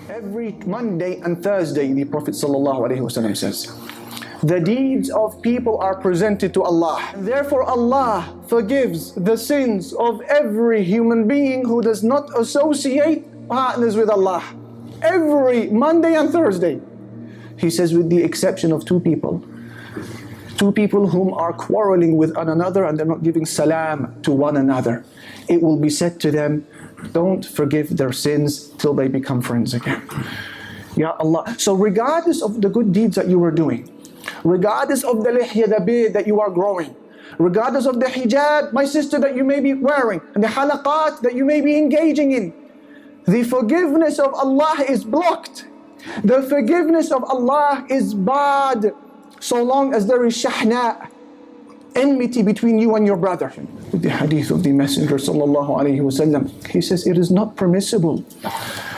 Every Monday and Thursday, the Prophet ﷺ says, the deeds of people are presented to Allah. Therefore Allah forgives the sins of every human being who does not associate partners with Allah. Every Monday and Thursday. He says, with the exception of two people. Two people whom are quarreling with one another and they're not giving salam to one another. It will be said to them, don't forgive their sins till they become friends again. Ya Allah. So regardless of the good deeds that you were doing, regardless of the lihya, the beard that you are growing, regardless of the hijab, my sister, that you may be wearing, and the halaqat that you may be engaging in, the forgiveness of Allah is blocked. The forgiveness of Allah is barred so long as there is shahna, enmity between you and your brother. With the hadith of the Messenger sallallahu alaihi wasallam, he says it is not permissible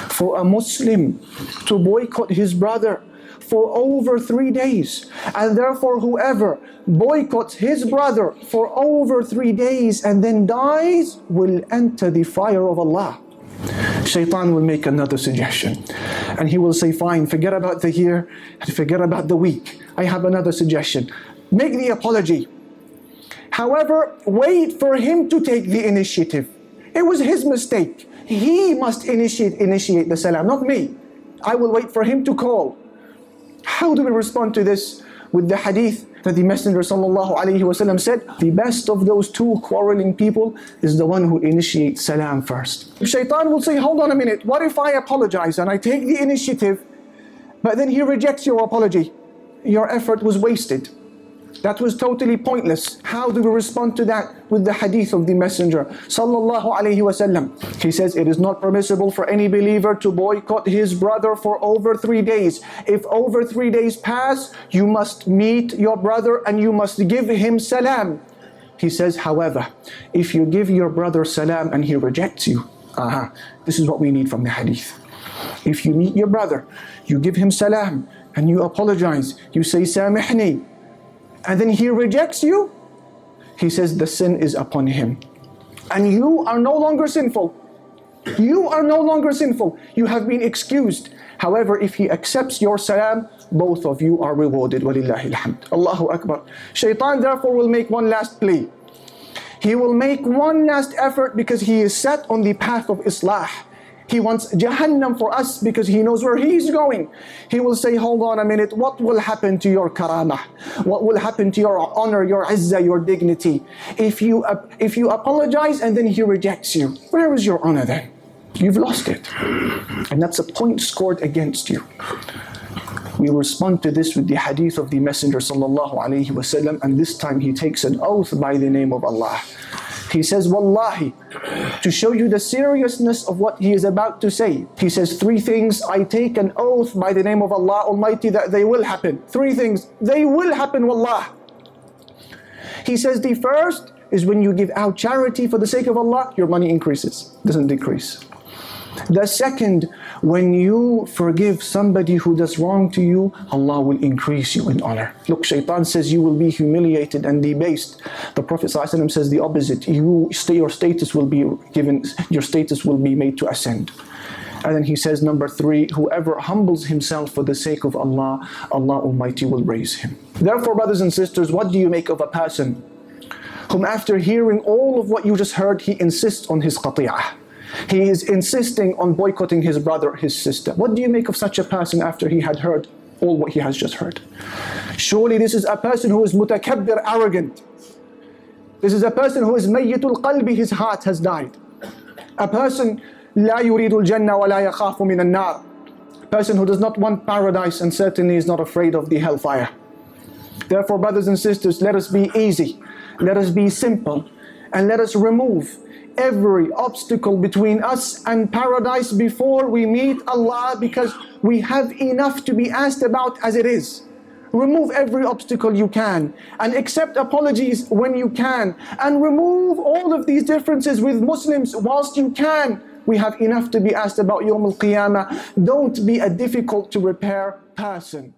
for a Muslim to boycott his brother for over 3 days, and therefore whoever boycotts his brother for over 3 days and then dies will enter the fire of Allah. Shaitan will make another suggestion and he will say, fine, forget about the year and forget about the week. I have another suggestion. Make the apology. However, wait for him to take the initiative. It was his mistake. He must initiate the salam, not me. I will wait for him to call. How do we respond to this? With the hadith that the Messenger ﷺ said, the best of those two quarreling people is the one who initiates salam first. Shaitan will say, hold on a minute, what if I apologize and I take the initiative, but then he rejects your apology? Your effort was wasted. That was totally pointless. How do we respond to that? With the hadith of the Messenger ﷺ. He says, it is not permissible for any believer to boycott his brother for over 3 days. If over 3 days pass, you must meet your brother and you must give him salam. He says, however, if you give your brother salam and he rejects you, this is what we need from the hadith. If you meet your brother, you give him salam and you apologize, you say, samihni, and then he rejects you, he says the sin is upon him. And you are no longer sinful. You are no longer sinful. You have been excused. However, if he accepts your salam, both of you are rewarded. Walillahi alhamd. Allahu Akbar. Shaitan therefore will make one last plea. He will make one last effort because he is set on the path of Islah. He wants Jahannam for us because he knows where he's going. He will say, hold on a minute, what will happen to your karamah? What will happen to your honor, your izzah, your dignity? If you apologize and then he rejects you, where is your honor then? You've lost it. And that's a point scored against you. We respond to this with the hadith of the Messenger sallallahu alaihi wasallam, and this time he takes an oath by the name of Allah. He says, Wallahi, to show you the seriousness of what he is about to say. He says, 3 things, I take an oath by the name of Allah Almighty that they will happen. 3 things, they will happen, Wallah. He says, the first is when you give out charity for the sake of Allah, your money increases, doesn't decrease. The second, when you forgive somebody who does wrong to you, Allah will increase you in honor. Look, Shaitan says you will be humiliated and debased. The Prophet ﷺ says the opposite. Your status will be given, your status will be made to ascend. And then he says, number 3, whoever humbles himself for the sake of Allah, Allah Almighty will raise him. Therefore, brothers and sisters, what do you make of a person whom after hearing all of what you just heard, he insists on his qati'ah? He is insisting on boycotting his brother, his sister. What do you make of such a person after he had heard all what he has just heard? Surely this is a person who is mutakabbir, arrogant. This is a person who is mayyitul qalbi, his heart has died. A person la yuridul jannah wa la yakhafu min an-nar. A person who does not want paradise and certainly is not afraid of the hellfire. Therefore, brothers and sisters, let us be easy, let us be simple, and let us remove every obstacle between us and paradise before we meet Allah, because we have enough to be asked about as it is. Remove every obstacle you can and accept apologies when you can, and remove all of these differences with Muslims whilst you can. We have enough to be asked about Yawm al-Qiyamah. Don't be a difficult to repair person.